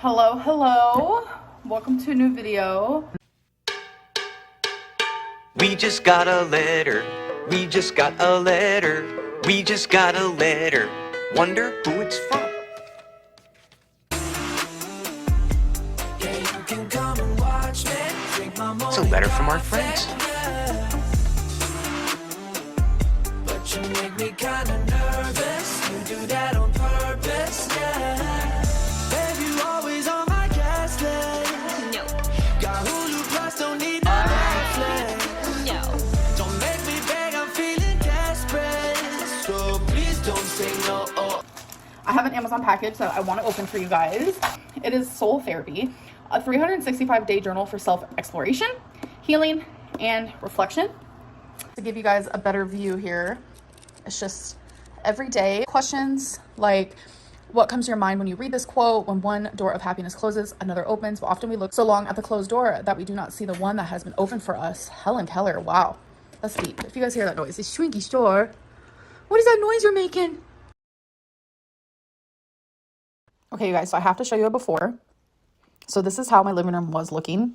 Hello. Welcome to a new video. We just got a letter. We just got a letter. We just got a letter. Wonder who it's from. It's a letter from our friends. But you make me kinda nervous. You do that on purpose, yeah. Babe, you always on my guest list. No. Got Hulu Plus, don't need no Netflix. No. Don't make me beg, I'm feeling desperate. So please don't say no. I have an Amazon package that I want to open for you guys. It is Soul Therapy, a 365-day journal for self-exploration, healing, and reflection. To give you guys a better view here, it's just everyday questions like, what comes to your mind when you read this quote? When one door of happiness closes, another opens. But often we look so long at the closed door that we do not see the one that has been opened for us. Helen Keller, wow, that's deep. If you guys hear that noise, it's Shrinky Store. What is that noise you're making? Okay, you guys, so I have to show you a before. So this is how my living room was looking.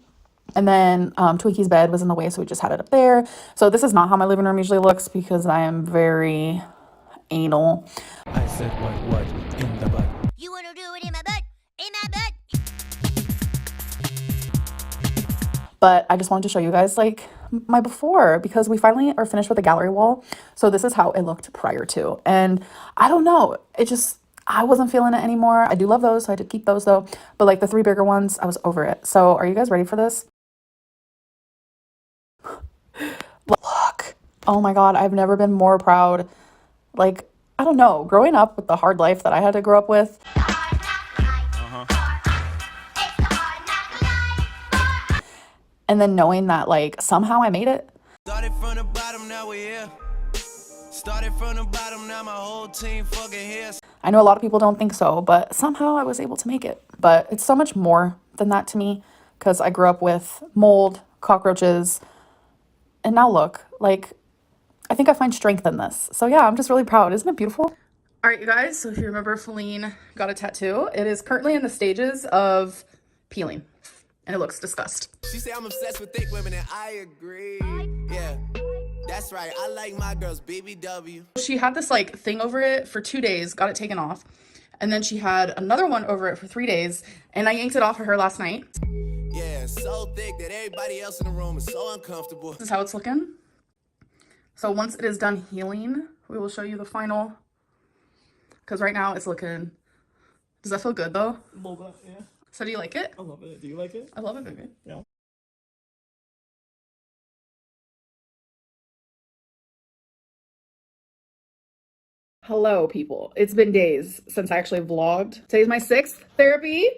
And then Tweaky's bed was in the way, so we just had it up there. So this is not how my living room usually looks because I am very anal. I said what in the butt. You wanna do it in my butt? In my butt? But I just wanted to show you guys like my before because we finally are finished with the gallery wall. So this is how it looked prior to. And I don't know, I wasn't feeling it anymore. I do love those, so I had to keep those though. But like the 3 bigger ones, I was over it. So are you guys ready for this? Look. Oh my God, I've never been more proud. Like, I don't know, growing up with the hard life that I had to grow up with. And then knowing that like somehow I made it. Started from the bottom, now we're here. Started from the bottom, now my whole team fucking here. I know a lot of people don't think so, but somehow I was able to make it. But it's so much more than that to me because I grew up with mold, cockroaches, and now look, like, I think I find strength in this. So yeah, I'm just really proud. Isn't it beautiful? All right, you guys, so if you remember, Feline got a tattoo. It is currently in the stages of peeling, and it looks disgust. She say I'm obsessed with thick women, and I agree. Yeah. That's right, I like my girls BBW. She had this like thing over it for 2 days, got it taken off. And then she had another one over it for 3 days. And I yanked it off of her last night. Yeah, so thick that everybody else in the room is so uncomfortable. This is how it's looking. So once it is done healing, we will show you the final. Because right now it's looking, does that feel good though? A little bit, yeah. So do you like it? I love it. Do you like it? I love it, baby. Yeah. Hello, people. It's been days since I actually vlogged. Today's my 6th therapy.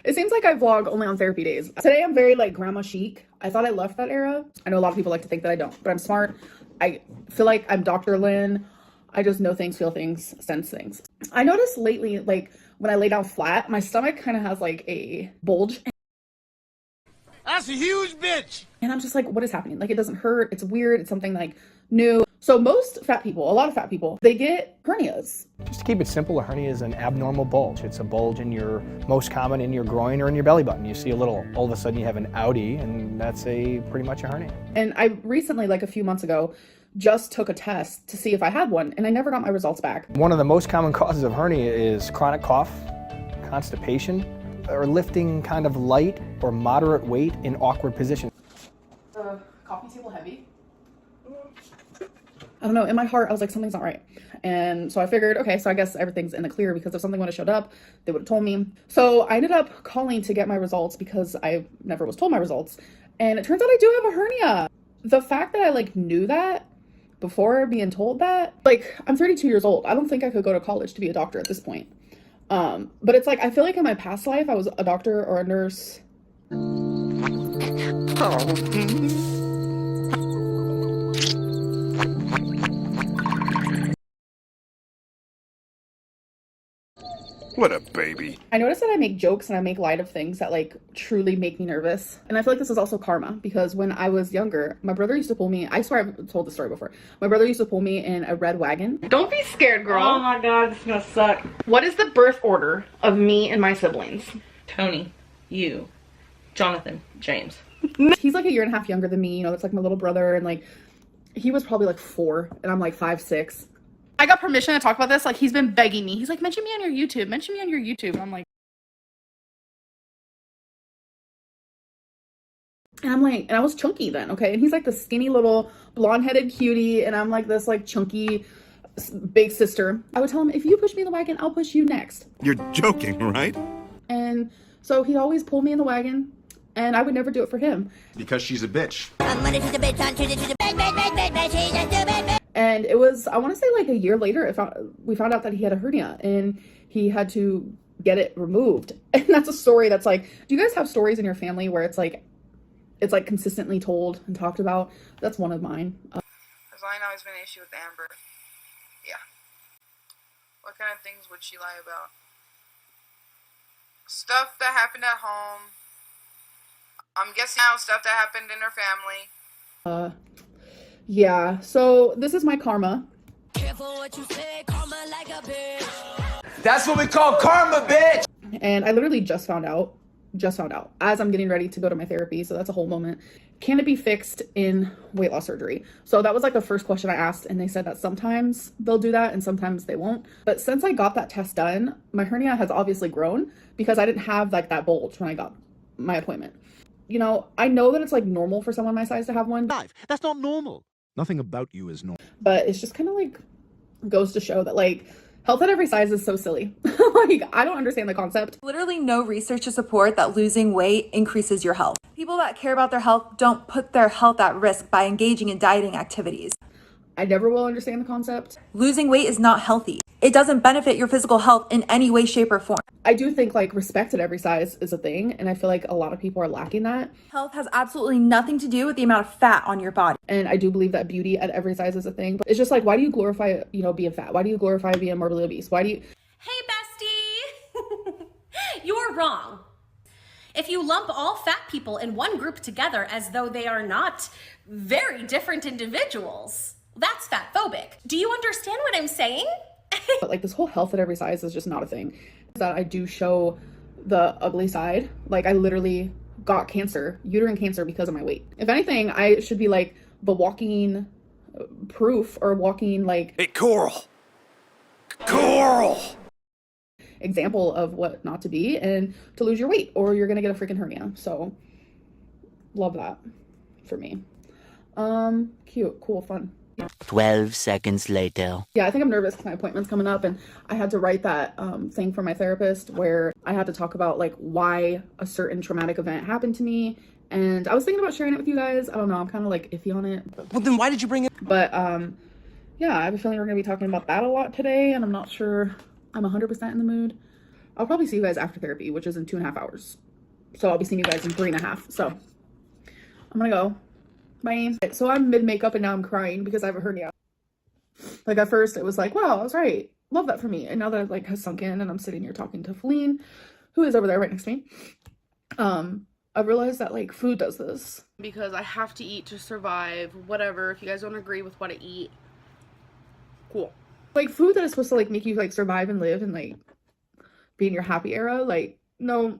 It seems like I vlog only on therapy days. Today I'm very like grandma chic. I thought I left that era. I know a lot of people like to think that I don't, but I'm smart. I feel like I'm Dr. Lynn. I just know things, feel things, sense things. I noticed lately, like when I lay down flat, my stomach kind of has like a bulge. That's a huge bitch. And I'm just like, what is happening? Like, it doesn't hurt. It's weird. It's something like new. So most fat people, a lot of fat people, they get hernias. Just to keep it simple, a hernia is an abnormal bulge. It's a bulge in your, most common in your groin or in your belly button. You see a little, all of a sudden you have an outie, and that's pretty much a hernia. And I recently, like a few months ago, just took a test to see if I had one, and I never got my results back. One of the most common causes of hernia is chronic cough, constipation, or lifting kind of light or moderate weight in awkward positions. The coffee table heavy. I don't know, in my heart, I was like, something's not right. And so I figured, okay, so I guess everything's in the clear because if something would have showed up, they would have told me. So I ended up calling to get my results because I never was told my results. And it turns out I do have a hernia. The fact that I like knew that before being told that, like, I'm 32 years old. I don't think I could go to college to be a doctor at this point. But it's like, I feel like in my past life, I was a doctor or a nurse. What a baby. I noticed that I make jokes and I make light of things that like truly make me nervous. And I feel like this is also karma because when I was younger, my brother used to pull me, I swear I've told the story before. My brother used to pull me in a red wagon. Don't be scared, girl. Oh my God, this is gonna suck. What is the birth order of me and my siblings? Tony, you, Jonathan, James. He's like a year and a half younger than me, you know, that's like my little brother, and like he was probably like 4 and I'm like 5'6". I got permission to talk about this. Like, he's been begging me. He's like, mention me on your YouTube, mention me on your YouTube. And I'm like, and I was chunky then, okay? And he's like the skinny little blonde-headed cutie, and I'm like this like chunky big sister. I would tell him, if you push me in the wagon, I'll push you next. You're joking, right? And so he'd always pull me in the wagon, and I would never do it for him. Because she's a bitch. And it was, I want to say like a year later, we found out that he had a hernia, and he had to get it removed. And that's a story that's like, do you guys have stories in your family where it's like consistently told and talked about? That's one of mine. Has lying always been an issue with Amber? Yeah. What kind of things would she lie about? Stuff that happened at home. I'm guessing now stuff that happened in her family. Yeah, so this is my karma. Careful what you say, karma like a bitch. That's what we call karma, bitch! And I literally just found out as I'm getting ready to go to my therapy, so that's a whole moment. Can it be fixed in weight loss surgery? So that was like the first question I asked, and they said that sometimes they'll do that and sometimes they won't. But since I got that test done, my hernia has obviously grown because I didn't have like that bulge when I got my appointment. You know, I know that it's like normal for someone my size to have one. That's not normal. Nothing about you is normal. But it's just kind of like goes to show that like health at every size is so silly. Like, I don't understand the concept. Literally no research to support that losing weight increases your health. People that care about their health don't put their health at risk by engaging in dieting activities. I never will understand the concept. Losing weight is not healthy. It doesn't benefit your physical health in any way, shape, or form. I do think like respect at every size is a thing, and I feel like a lot of people are lacking that. Health has absolutely nothing to do with the amount of fat on your body. And I do believe that beauty at every size is a thing, but it's just like, why do you glorify, you know, being fat? Why do you glorify being morbidly obese? Why do you... Hey, bestie! You're wrong. If you lump all fat people in one group together as though they are not very different individuals, that's fatphobic. Do you understand what I'm saying? But like this whole health at every size is just not a thing. That I do show the ugly side. Like, I literally got cancer, uterine cancer, because of my weight. If anything, I should be like the walking proof, or walking like... Hey, Coral! Coral! example of what not to be and to lose your weight, or you're gonna get a freaking hernia. So love that for me. Cute, cool, fun. 12 seconds later. Yeah, I think I'm nervous because my appointment's coming up, and I had to write that thing for my therapist where I had to talk about like why a certain traumatic event happened to me. And I was thinking about sharing it with you guys. I don't know, I'm kind of like iffy on it. Well, then why did you bring it? But yeah, I have a feeling we're gonna be talking about that a lot today, and I'm not sure I'm 100% in the mood. I'll probably see you guys after therapy, which is in 2.5 hours. So I'll be seeing you guys in 3.5. So I'm gonna go. Bye. So I'm mid makeup and now I'm crying because I have a hernia. Like at first it was like, wow, I was right. Love that for me. And now that it like has sunk in and I'm sitting here talking to Feline, who is over there right next to me. I've realized that like food does this. Because I have to eat to survive, whatever. If you guys don't agree with what I eat, cool. Like food that is supposed to like make you like survive and live and like be in your happy era, like no,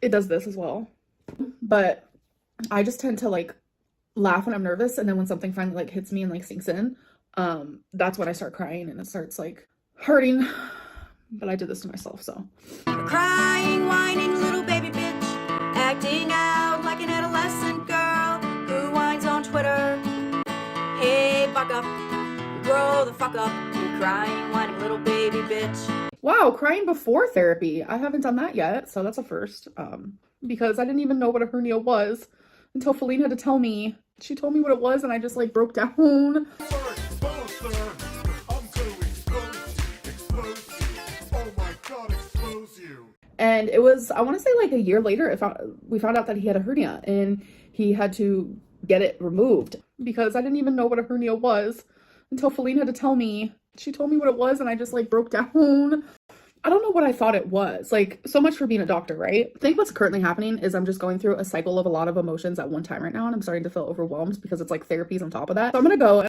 it does this as well. But I just tend to like laugh when I'm nervous, and then when something finally like hits me and like sinks in, that's when I start crying and it starts like hurting. But I did this to myself, so. Crying, whining, little baby bitch, acting out like an adolescent girl who whines on Twitter. Hey, buck up, grow the fuck up, you crying, whining, little baby bitch. Wow, crying before therapy. I haven't done that yet, so that's a first. Because I didn't even know what a hernia was until Feline had to tell me. She told me what it was and I just like broke down. And it was, I want to say like a year later, we found out that he had a hernia and he had to get it removed because I didn't even know what a hernia was until Feline had to tell me. She told me what it was and I just like broke down. I don't know what I thought it was. Like, so much for being a doctor, right? I think what's currently happening is I'm just going through a cycle of a lot of emotions at one time right now, and I'm starting to feel overwhelmed because it's like therapies on top of that. So I'm gonna go.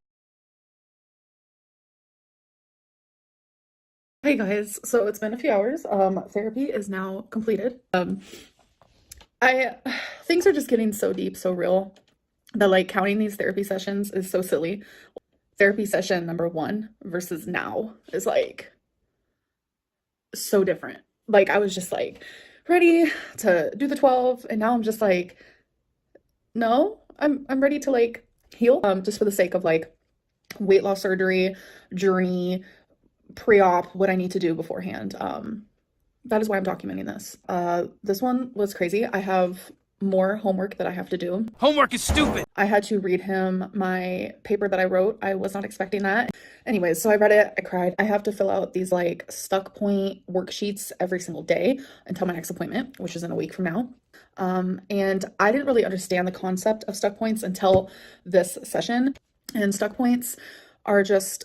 Hey guys, so it's been a few hours. Therapy is now completed. Things are just getting so deep, so real that like counting these therapy sessions is so silly. Therapy session number 1 versus now is like so different. Like I was just like ready to do the 12 and now I'm just like, no, I'm ready to like heal, just for the sake of like weight loss surgery, journey, pre-op, what I need to do beforehand. That is why I'm documenting this. This one was crazy. I have more homework that I have to do. Homework is stupid. I had to read him my paper that I wrote. I was not expecting that. Anyways, so I read it, I cried. I have to fill out these like stuck point worksheets every single day until my next appointment, which is in a week from now. And I didn't really understand the concept of stuck points until this session. And stuck points are just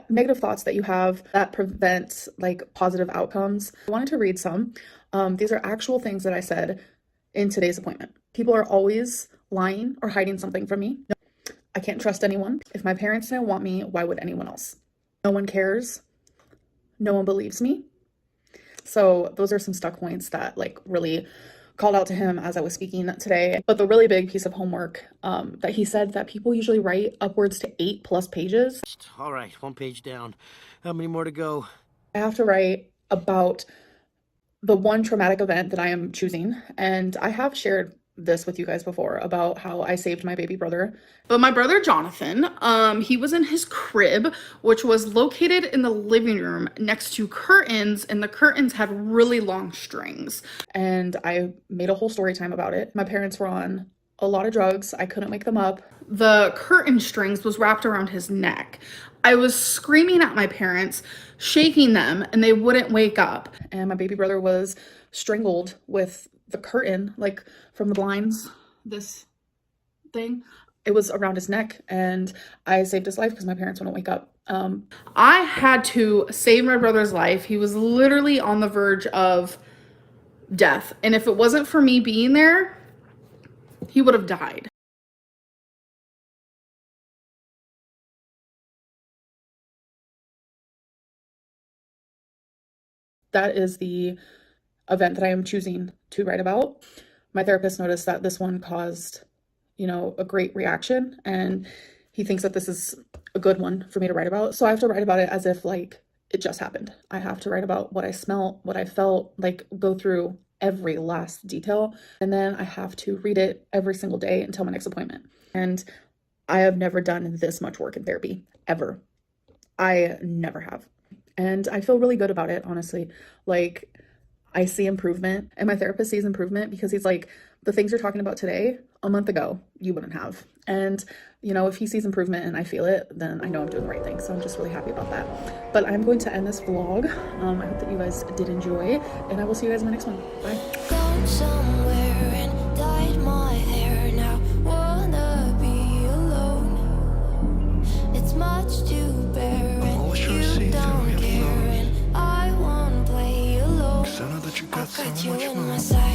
negative thoughts that you have that prevent like positive outcomes. I wanted to read some. These are actual things that I said in today's appointment. People are always lying or hiding something from me. I can't trust anyone. If my parents didn't want me, why would anyone else? No one cares. No one believes me. So those are some stuck points that like really called out to him as I was speaking today. But the really big piece of homework that he said that people usually write upwards to 8+ pages. All right, 1 page down. How many more to go? I have to write about the one traumatic event that I am choosing. And I have shared this with you guys before about how I saved my baby brother. But my brother Jonathan, he was in his crib, which was located in the living room next to curtains, and the curtains had really long strings. And I made a whole story time about it. My parents were on a lot of drugs. I couldn't make them up. The curtain strings was wrapped around his neck. I was screaming at my parents, shaking them, and they wouldn't wake up. And my baby brother was strangled with the curtain, like from the blinds, this thing. It was around his neck, and I saved his life because my parents wouldn't wake up. I had to save my brother's life. He was literally on the verge of death. And if it wasn't for me being there, he would have died. That is the event that I am choosing to write about. My therapist noticed that this one caused, a great reaction, and he thinks that this is a good one for me to write about. So I have to write about it as if like it just happened. I have to write about what I smelled, what I felt, like go through every last detail. And then I have to read it every single day until my next appointment. And I have never done this much work in therapy, ever. I never have. And I feel really good about it, honestly. Like, I see improvement, and my therapist sees improvement because he's like, the things you're talking about today, a month ago, you wouldn't have. And, if he sees improvement and I feel it, then I know I'm doing the right thing. So I'm just really happy about that. But I'm going to end this vlog. I hope that you guys did enjoy, and I will see you guys in my next one. Bye. Gone somewhere and dyed my hair now. Wanna be alone. It's much too bare and you don't care, and I wanna play alone. I know that you got I've got so you much in fun. my sight.